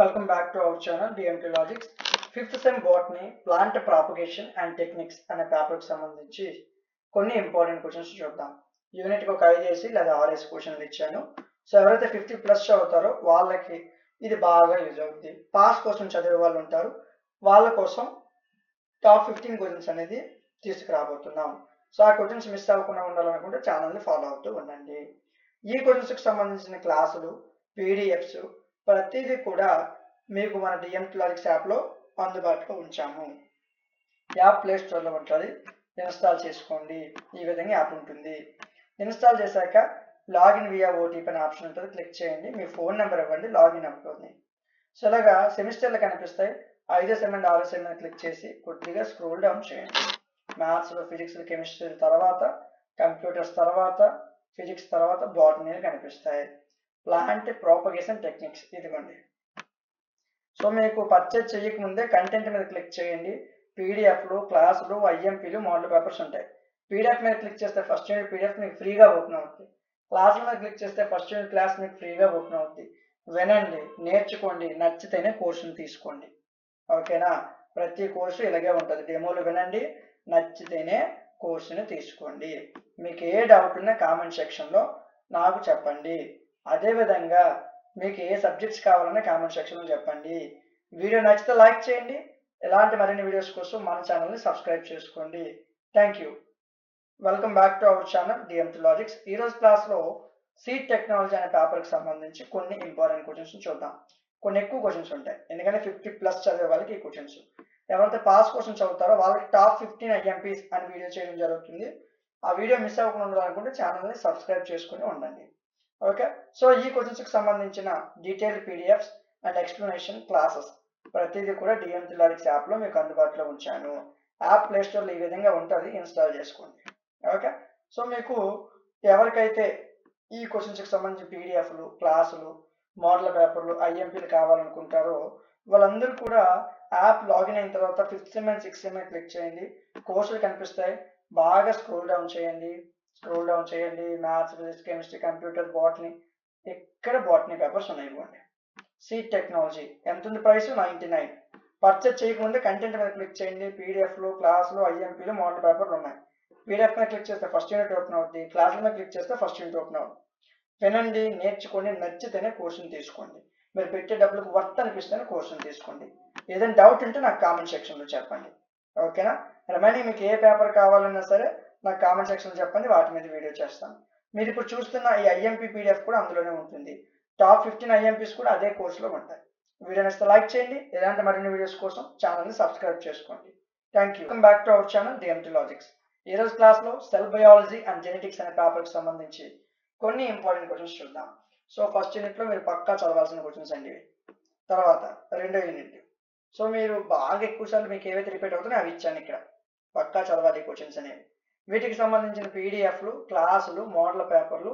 Welcome back to our channel DMT Logics. Fifth sem botany plant propagation and techniques అనే పేపర్కి సంబంధించి కొన్ని important questions చూద్దాం. యూనిట్కి ఒక 5 వేసి లేదా 6 క్వశ్చన్లు ఇచ్చాను. సో ఎవరైతే 50+ చదువుతారో వాళ్ళకి ఇది బాగా యూజ్ అవుతుంది. పాస్ కోసం చదివే వాళ్ళు ఉంటారు, వాళ్ళ కోసం టాప్ 15 క్వశ్చన్స్ అనేది తీసుకురాబోతున్నాం. సో ఆ క్వశ్చన్స్ మిస్ అవ్వకుండా ఉండాలనుకుంటే ఛానల్ని ఫాలో అవుతూ ఉండండి. ఈ క్వశ్చన్స్కి సంబంధించిన క్లాసులు, పీడిఎఫ్స్ ప్రతిదీ కూడా మీకు మన డిఎంటీ లాజిక్స్ యాప్లో అందుబాటులో ఉంచాము. యాప్ ప్లే స్టోర్లో ఉంటుంది, ఇన్స్టాల్ చేసుకోండి. ఈ విధంగా యాప్ ఉంటుంది. ఇన్స్టాల్ చేశాక లాగిన్ వియా ఓటీపీ అనే ఆప్షన్ ఉంటుంది, క్లిక్ చేయండి. మీ ఫోన్ నెంబర్ ఇవ్వండి, లాగిన్ అవుతుంది. సో ఇలాగా సెమిస్టర్లు కనిపిస్తాయి. 5వ సెమ్ అండ్ 6వ సెమ్ క్లిక్ చేసి కొద్దిగా స్క్రోల్ డౌన్ చేయండి. మ్యాథ్స్లో ఫిజిక్స్, కెమిస్ట్రీ తర్వాత కంప్యూటర్స్ తర్వాత ఫిజిక్స్ తర్వాత బాటనీ కనిపిస్తాయి. ప్లాంట్ ప్రాపగేషన్ టెక్నిక్స్ ఇదిగోండి. సో మీకు పర్చేజ్ చేయకముందే కంటెంట్ మీద క్లిక్ చేయండి. పీడిఎఫ్లు, క్లాసులు, ఐఎంపీలు, మోడల్ పేపర్స్ ఉంటాయి. పీడిఎఫ్ మీద క్లిక్ చేస్తే ఫస్ట్ యూనిట్ పీడిఎఫ్ మీకు ఫ్రీగా ఓపెన్ అవుతుంది. క్లాసుల మీద క్లిక్ చేస్తే ఫస్ట్ యూనిట్ క్లాస్ మీకు ఫ్రీగా ఓపెన్ అవుతుంది. వినండి, నేర్చుకోండి, నచ్చితేనే కోర్సును తీసుకోండి. ఓకేనా? ప్రతి కోర్సు ఇలాగే ఉంటుంది. డెమోలు వినండి, నచ్చితేనే కోర్సుని తీసుకోండి. మీకు ఏ డౌట్ ఉన్నా కామెంట్ సెక్షన్లో నాకు చెప్పండి. అదేవిధంగా మీకు ఏ సబ్జెక్ట్స్ కావాలన్నా కామెంట్ సెక్షన్లో చెప్పండి. వీడియో నచ్చితే లైక్ చేయండి. ఇలాంటి మరిన్ని వీడియోస్ కోసం మన ఛానల్ని సబ్స్క్రైబ్ చేసుకోండి. Thank you. Welcome back to our channel DMT logics. ఈరోజు క్లాస్లో సీడ్ టెక్నాలజీ అనే పేపర్కి సంబంధించి కొన్ని ఇంపార్టెంట్ క్వశ్చన్స్ చూద్దాం. కొన్ని ఎక్కువ క్వశ్చన్స్ ఉంటాయి, ఎందుకంటే 50+ చదివే వాళ్ళకి ఈ క్వశ్చన్స్. ఎవరైతే పాస్ క్వశ్చన్స్ చదువుతారో వాళ్ళకి టాప్ 15 ఐఎంపీస్ అని వీడియో చేయడం జరుగుతుంది. ఆ వీడియో మిస్ అవ్వకుండా ఉండాలనుకుంటే ఛానల్ని సబ్స్క్రైబ్ చేసుకుని ఉండండి. ఓకే, సో ఈ క్వశ్చన్స్కి సంబంధించిన detailed PDFs and explanation classes ప్రతిదీ కూడా డిఎంటీ లాజిక్స్ యాప్లో మీకు అందుబాటులో ఉంచాను. యాప్ ప్లే స్టోర్లో ఈ విధంగా ఉంటుంది, ఇన్స్టాల్ చేసుకోండి. ఓకే, సో మీకు ఎవరికైతే ఈ క్వశ్చన్స్కి సంబంధించిన పీడిఎఫ్లు, క్లాసులు, మోడల్ పేపర్లు, ఐఎంపీలు కావాలనుకుంటారో వాళ్ళందరూ కూడా యాప్ లాగిన్ అయిన తర్వాత 5th sem and 6th sem click చేయండి. కోర్సులు కనిపిస్తాయి, బాగా స్క్రోల్ డౌన్ చేయండి. Maths, physics, chemistry, computer, botany, ఎక్కడ బాటనీ పేపర్స్ ఉన్నాయి ఇవ్వండి. సీడ్ టెక్నాలజీ ఎంత ఉంది ప్రైస్? 99. పర్చేజ్ చేయకముందే కంటెంట్ మీద క్లిక్ చేయండి. పీడిఎఫ్లు, క్లాసులు, ఐఎంపీలు, మోడల్ పేపర్లు ఉన్నాయి. పీడిఎఫ్ మీద క్లిక్ చేస్తే ఫస్ట్ యూనిట్ ఓపెన్ అవుతుంది. క్లాసుల మీద క్లిక్ చేస్తే ఫస్ట్ యూనిట్ ఓపెన్ అవుతుంది. వినండి, నేర్చుకోండి, నచ్చితేనే కోర్సుని తీసుకోండి. మీరు పెట్టే డబ్బులకు వర్త్ అనిపిస్తేనే కోర్సుని తీసుకోండి. ఏదైనా డౌట్ ఉంటే నాకు కామెంట్ సెక్షన్లో చెప్పండి. ఓకేనా? రిమైనింగ్ మీకు ఏ పేపర్ కావాలన్నా సరే నాకు కామెంట్ సెక్షన్లో చెప్పండి, వాటి మీద వీడియో చేస్తాను. మీరు ఇప్పుడు చూస్తున్న ఈ ఐఎంపీ పీడిఎఫ్ కూడా అందులోనే ఉంటుంది. టాప్ 15 ఐఎంపీస్ కూడా అదే కోర్సులో ఉంటాయి. వీడియో నచ్చితే లైక్ చేయండి. ఇలాంటి మరిన్ని వీడియోస్ కోసం ఛానల్ని సబ్స్క్రైబ్ చేసుకోండి. Thank you. Welcome back to our channel DMT logics. ఈరోజు క్లాస్లో సెల్ బయాలజీ అండ్ జెనెటిక్స్ అనే పేపర్కి సంబంధించి కొన్ని ఇంపార్టెంట్ క్వశ్చన్స్ చూద్దాం. సో ఫస్ట్ యూనిట్లో మీరు పక్కా చదవాల్సిన క్వశ్చన్స్ అండి. తర్వాత రెండో యూనిట్. సో మీరు బాగా ఎక్కువసార్లు మీకు ఏవైతే రిపీట్ అవుతున్నాయో అవి ఇచ్చాను ఇక్కడ. పక్కా చదవాలి క్వశ్చన్స్ అనేవి. వీటికి సంబంధించిన పీడిఎఫ్లు, క్లాసులు, మోడల్ పేపర్లు,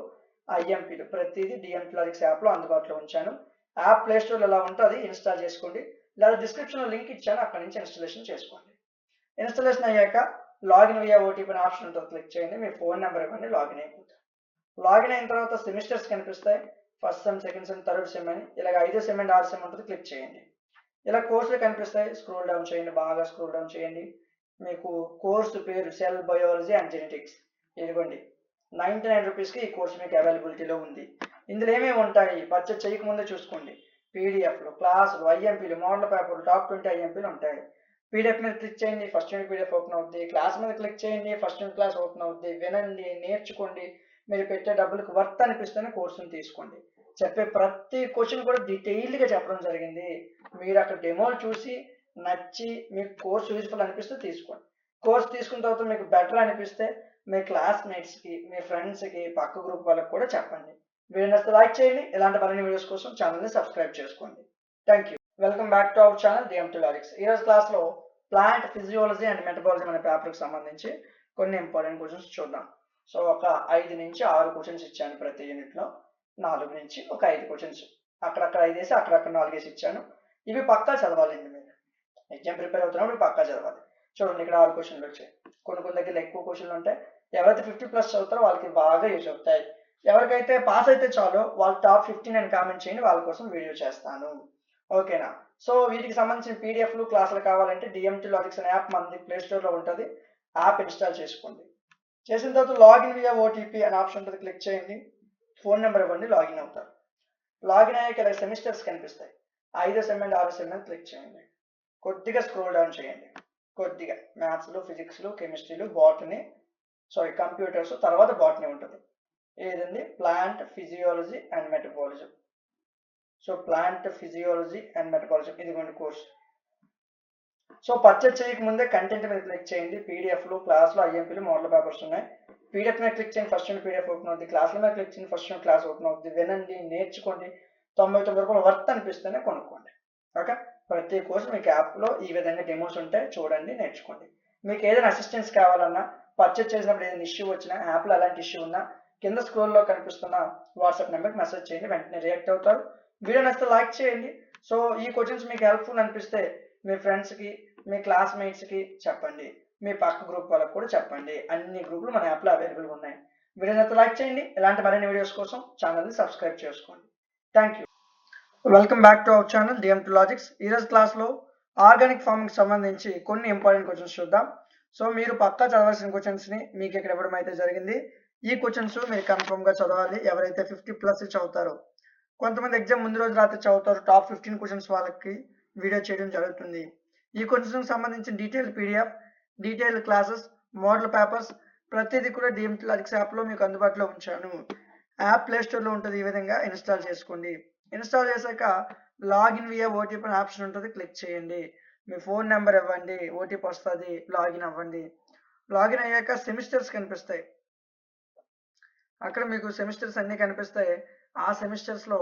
ఐఎంపీలు ప్రతిదీ డిఎంటీ లాజిక్స్ యాప్లో అందుబాటులో ఉంచాను. యాప్ ప్లే స్టోర్లో ఎలా ఉంటే అది ఇన్స్టాల్ చేసుకోండి, లేదా డిస్క్రిప్షన్లో లింక్ ఇచ్చాను, అక్కడి నుంచి ఇన్స్టాలేషన్ చేసుకోండి. ఇన్స్టాలేషన్ అయ్యాక లాగిన్ వియా ఓటీపీ అనే ఆప్షన్ ఉంటుంది, క్లిక్ చేయండి. మీ ఫోన్ నెంబర్ ఇవ్వండి, లాగిన్ అయిపోతుంది. లాగిన్ అయిన తర్వాత సెమిస్టర్స్ కనిపిస్తాయి. First sem, second sem, third sem అని. ఇలాగ 5వ సెమ్ అండ్ 6వ సెమ్ ఉంటుంది, క్లిక్ చేయండి. ఇలా కోర్సులు కనిపిస్తాయి, స్క్రోల్ డౌన్ చేయండి, బాగా స్క్రోల్ డౌన్ చేయండి. మీకు కోర్సు పేరు సెల్ బయాలజీ అండ్ జెనెటిక్స్ ఇదిగోండి. 99 రూపీస్కి ఈ కోర్సు మీకు అవైలబిలిటీలో ఉంది. ఇందులో ఏమేమి ఉంటాయి పర్చేజ్ చేయకముందే చూసుకోండి. పీడిఎఫ్లు, క్లాసులు, ఐఎంపీలు, మోడల్ పేపర్లు, టాప్ 20 ఐఎంపీలు ఉంటాయి. పీడిఎఫ్ మీద క్లిక్ చేయండి, ఫస్ట్ యూనిట్ పీడిఎఫ్ ఓపెన్ అవుతుంది. క్లాస్ మీద క్లిక్ చేయండి, ఫస్ట్ యూనిట్ క్లాస్ ఓపెన్ అవుతుంది. వినండి, నేర్చుకోండి. మీరు పెట్టే డబ్బులకు వర్త్ అనిపిస్తేనే కోర్సును తీసుకోండి. చెప్పే ప్రతి క్వశ్చన్ కూడా డీటెయిల్డ్గా చెప్పడం జరిగింది. మీరు అక్కడ డెమోలు చూసి నచ్చి మీకు కోర్స్ యూజ్ఫుల్ అనిపిస్తే తీసుకోండి. కోర్స్ తీసుకున్న తర్వాత మీకు బెటర్ అనిపిస్తే మీ క్లాస్మేట్స్కి, మీ ఫ్రెండ్స్కి, పక్క గ్రూప్ వాళ్ళకి కూడా చెప్పండి. వీడియో నచ్చితే లైక్ చేయండి. ఇలాంటి మరిన్ని వీడియోస్ కోసం ఛానల్ని సబ్స్క్రైబ్ చేసుకోండి. Thank you. Welcome back to our channel DMT logics. ఈరోజు క్లాస్లో ప్లాంట్ ఫిజియాలజీ అండ్ మెటబాలిజం అనే పేపర్కి సంబంధించి కొన్ని ఇంపార్టెంట్ క్వశ్చన్స్ చూద్దాం. సో ఒక 5 నుంచి 6 క్వశ్చన్స్ ఇచ్చాను ప్రతి యూనిట్లో. 4 నుంచి ఒక 5 క్వశ్చన్స్, అక్కడక్కడ 5 వేసి అక్కడక్కడ 4 వేసి ఇచ్చాను. ఇవి పక్కా చదవాలండి. మీరు ఎగ్జామ్ ప్రిపేర్ అవుతున్నప్పుడు పక్కా చదవాలి. చూడండి, ఇక్కడ 6 క్వశ్చన్లు వచ్చాయి. కొన్ని దగ్గర ఎక్కువ క్వశ్చన్లు ఉంటాయి. ఎవరైతే 50+ చదువుతారో వాళ్ళకి బాగా యూజ్ అవుతాయి. ఎవరికైతే పాస్ అయితే చాలు వాళ్ళు టాప్ 15 అని కామెంట్ చేయండి, వాళ్ళ కోసం వీడియో చేస్తాను. ఓకేనా? సో వీటికి సంబంధించిన పీడిఎఫ్లు క్లాసులు కావాలంటే డిఎంటీ లాజిక్స్ అనే యాప్ మనది ప్లే స్టోర్లో ఉంటుంది. యాప్ ఇన్స్టాల్ చేసుకోండి. చేసిన తర్వాత లాగిన్ వియా ఓటీపీ అనే ఆప్షన్ ఉంటుంది, క్లిక్ చేయండి. ఫోన్ నెంబర్ ఇవ్వండి, లాగిన్ అవుతారు. లాగిన్ అయ్యాక ఇలా సెమిస్టర్స్ కనిపిస్తాయి. 5వ సెమ్ అండ్ 6వ సెమ్ క్లిక్ చేయండి. కొద్దిగా స్క్రోల్ డౌన్ చేయండి. కొద్దిగా మ్యాథ్స్లు, ఫిజిక్స్లు, కెమిస్ట్రీలు, బాటనీ, కంప్యూటర్స్, తర్వాత బాటనీ ఉంటుంది. ఏదండి? Plant physiology and metabolism. So plant physiology and metabolism ఇదిగోండి కోర్స్. సో పర్చేజ్ చేయకముందే కంటెంట్ మీద క్లిక్ చేయండి. పీడిఎఫ్లు, క్లాసులు, ఐఎంపీలు, మోడల్ పేపర్స్ ఉన్నాయి. పీడిఎఫ్ మీద క్లిక్ చేయండి, ఫస్ట్ యూనిట్ పీడిఎఫ్ ఓపెన్ అవుతుంది. క్లాసుల మీద క్లిక్ చేయండి, ఫస్ట్ యూనిట్ క్లాస్ ఓపెన్ అవుతుంది. వినండి, నేర్చుకోండి. 99 రూపాయలు వర్త్ అనిపిస్తేనే కొనుక్కోండి. ఓకే, ప్రతి కోర్సు మీకు యాప్లో ఈ విధంగా డెమోస్ ఉంటాయి, చూడండి, నేర్చుకోండి. మీకు ఏదైనా అసిస్టెన్స్ కావాలన్నా, పర్చేజ్ చేసినప్పుడు ఏదైనా ఇష్యూ వచ్చినా, యాప్లో అలాంటి ఇష్యూ ఉన్నా కింద స్క్రోల్లో కనిపిస్తున్న వాట్సాప్ నెంబర్కి మెసేజ్ చేయండి, వెంటనే రియాక్ట్ అవుతారు. వీడియో నచ్చితే లైక్ చేయండి. సో ఈ క్వశ్చన్స్ మీకు హెల్ప్ఫుల్ అనిపిస్తే మీ ఫ్రెండ్స్కి, మీ క్లాస్మేట్స్కి చెప్పండి. మీ పక్క గ్రూప్ వాళ్ళకి కూడా చెప్పండి. అన్ని గ్రూపులు మన యాప్లో అవైలబుల్గా ఉన్నాయి. వీడియో నచ్చితే లైక్ చేయండి. ఇలాంటి మరిన్ని వీడియోస్ కోసం ఛానల్ని సబ్స్క్రైబ్ చేసుకోండి. Thank you. Welcome back to our channel DMT logics. ఈరోజు క్లాస్లో ఆర్గానిక్ ఫార్మింగ్ సంబంధించి కొన్ని ఇంపార్టెంట్ క్వశ్చన్స్ చూద్దాం. సో మీరు పక్కా చదవాల్సిన క్వశ్చన్స్ని మీకు ఇక్కడ ఇవ్వడం అయితే జరిగింది. ఈ క్వశ్చన్స్ మీరు కన్ఫర్మ్గా చదవాలి. ఎవరైతే 50+ చదువుతారో, కొంతమంది ఎగ్జామ్ ముందు రోజు రాత్రి చదువుతారు. టాప్ 15 క్వశ్చన్స్ వాళ్ళకి వీడియో చేయడం జరుగుతుంది. ఈ క్వశ్చన్స్కి సంబంధించిన detail PDF, detail classes, model papers ప్రతిదీ కూడా డిఎంటీ లాజిక్స్ యాప్లో మీకు అందుబాటులో ఉంచాను. యాప్ ప్లే స్టోర్లో ఉంటుంది. ఈ విధంగా ఇన్స్టాల్ చేసుకోండి. ఇన్స్టాల్ చేశాక లాగిన్ వియా ఓటీపీ అనే ఆప్షన్ ఉంటుంది, క్లిక్ చేయండి. మీ ఫోన్ నెంబర్ ఇవ్వండి, ఓటీపీ వస్తుంది, లాగిన్ అవ్వండి. లాగిన్ అయ్యాక సెమిస్టర్స్ కనిపిస్తాయి. అక్కడ మీకు సెమిస్టర్స్ అన్నీ కనిపిస్తాయి. ఆ సెమిస్టర్స్లో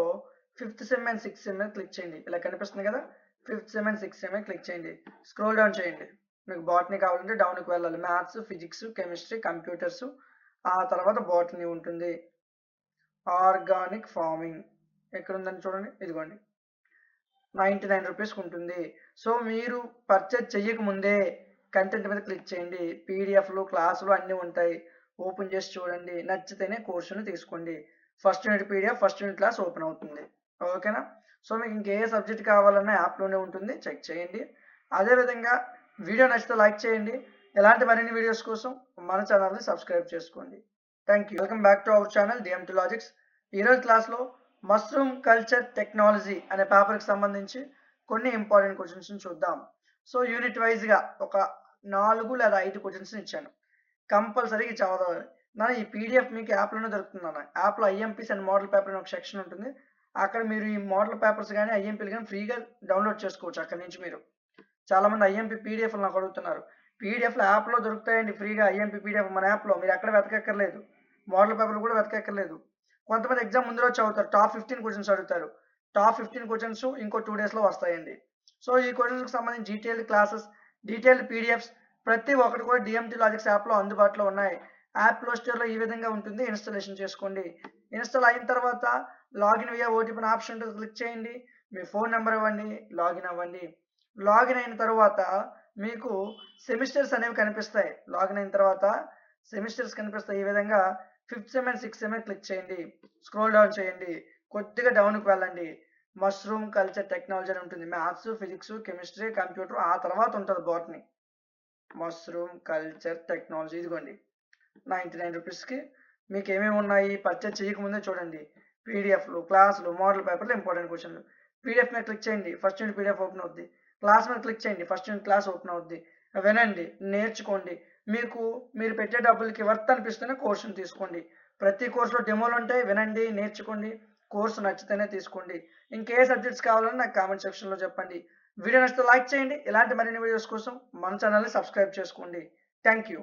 5th sem and 6th sem click చేయండి. ఇలా కనిపిస్తుంది కదా, 5th sem and 6th sem click చేయండి. స్క్రోల్ డౌన్ చేయండి. మీకు బాటనీ కావాలంటే డౌన్కి వెళ్ళాలి. మ్యాథ్స్, ఫిజిక్స్, కెమిస్ట్రీ, కంప్యూటర్స్, ఆ తర్వాత బాటనీ ఉంటుంది. ఆర్గానిక్ ఫార్మింగ్ ఎక్కడ ఉందని చూడండి, ఇదిగోండి, 99 రూపీస్కి ఉంటుంది. సో మీరు పర్చేజ్ చెయ్యక ముందే కంటెంట్ మీద క్లిక్ చేయండి. పీడిఎఫ్లు, క్లాసులు అన్నీ ఉంటాయి. ఓపెన్ చేసి చూడండి, నచ్చితేనే కోర్సును తీసుకోండి. First unit PDF, first unit class open అవుతుంది. ఓకేనా? సో మీకు ఇంకే సబ్జెక్ట్ కావాలన్నా యాప్లోనే ఉంటుంది, చెక్ చేయండి. అదేవిధంగా వీడియో నచ్చితే లైక్ చేయండి. ఇలాంటి మరిన్ని వీడియోస్ కోసం మన ఛానల్ని సబ్స్క్రైబ్ చేసుకోండి. Thank you. Welcome back to our channel DMT logics. ఈరోజు క్లాస్లో మష్రూమ్ కల్చర్ టెక్నాలజీ అనే పేపర్కి సంబంధించి కొన్ని ఇంపార్టెంట్ క్వశ్చన్స్ చూద్దాం. సో యూనిట్ వైజ్గా ఒక 4 లేదా 5 క్వశ్చన్స్ ఇచ్చాను, కంపల్సరీగా చదవాలి. ఈ పీడిఎఫ్ మీకు యాప్లోనే దొరుకుతుంది అన్న. యాప్లో ఐఎంపీస్ అండ్ మోడల్ పేపర్ అని ఒక సెక్షన్ ఉంటుంది. అక్కడ మీరు ఈ మోడల్ పేపర్స్ కానీ ఐఎంపీలు కానీ ఫ్రీగా డౌన్లోడ్ చేసుకోవచ్చు. అక్కడి నుంచి మీరు చాలామంది ఐఎంపీ పీడిఎఫ్లు నాకు అడుగుతున్నారు. పీడిఎఫ్లు యాప్లో దొరుకుతాయండి ఫ్రీగా. ఐఎంపీ పీడిఎఫ్ మన యాప్లో, మీరు ఎక్కడ వెతకక్కర్లేదు. మోడల్ పేపర్లు కూడా వెతకక్కర్లేదు. కొంతమంది ఎగ్జామ్ ముందు రోజు చదువుతారు, టాప్ 15 క్వశ్చన్స్ అడుగుతారు. టాప్ 15 క్వశ్చన్స్ ఇంకో 2 డేస్లో వస్తాయండి. సో ఈ క్వశ్చన్స్కి సంబంధించి డీటెయిల్డ్ క్లాసెస్, డీటెయిల్డ్ పీడిఎఫ్స్ ప్రతి ఒక్కటి కూడా డిఎంటీ లాజిక్స్ యాప్లో అందుబాటులో ఉన్నాయి. యాప్ ప్లే స్టోర్లో ఈ విధంగా ఉంటుంది, ఇన్స్టాలేషన్ చేసుకోండి. ఇన్స్టాల్ అయిన తర్వాత లాగిన్ వియా ఓటీపీ ఆప్షన్ ఉంటుంది, క్లిక్ చేయండి. మీ ఫోన్ నెంబర్ ఇవ్వండి, లాగిన్ అవ్వండి. లాగిన్ అయిన తర్వాత మీకు సెమిస్టర్స్ అనేవి కనిపిస్తాయి. లాగిన్ అయిన తర్వాత సెమిస్టర్స్ కనిపిస్తాయి. ఈ విధంగా 5th sem and 6th sem click చేయండి. స్క్రోల్ డౌన్ చేయండి, కొద్దిగా డౌన్కి వెళ్ళండి. మష్రూమ్ కల్చర్ టెక్నాలజీ అని ఉంటుంది. మ్యాథ్స్, ఫిజిక్స్, కెమిస్ట్రీ, కంప్యూటర్, ఆ తర్వాత ఉంటుంది బాటనీ. మష్రూమ్ కల్చర్ టెక్నాలజీ ఇదిగోండి, 99 రూపీస్కి మీకు ఏమేమి ఉన్నాయి. పర్చేజ్ చేయకముందే చూడండి. పీడిఎఫ్లు, క్లాసులు, మోడల్ పేపర్లు, ఇంపార్టెంట్ క్వశ్చన్లు. పీడిఎఫ్ మీద క్లిక్ చేయండి, ఫస్ట్ యూనిట్ పీడిఎఫ్ ఓపెన్ అవుద్ది. క్లాస్ మీద క్లిక్ చేయండి, ఫస్ట్ యూనిట్ క్లాస్ ఓపెన్ అవుద్ది. వినండి, నేర్చుకోండి. మీరు పెట్టే డబ్బులకి వర్త్ అనిపిస్తేనే కోర్సును తీసుకోండి. ప్రతి కోర్సులో డెమోలు ఉంటాయి, వినండి, నేర్చుకోండి. కోర్సు నచ్చితేనే తీసుకోండి. ఇంకే సబ్జెక్ట్స్ కావాలని నాకు కామెంట్ సెక్షన్లో చెప్పండి. వీడియో నచ్చితే లైక్ చేయండి. ఇలాంటి మరిన్ని వీడియోస్ కోసం మన ఛానల్ని సబ్స్క్రైబ్ చేసుకోండి. Thank you.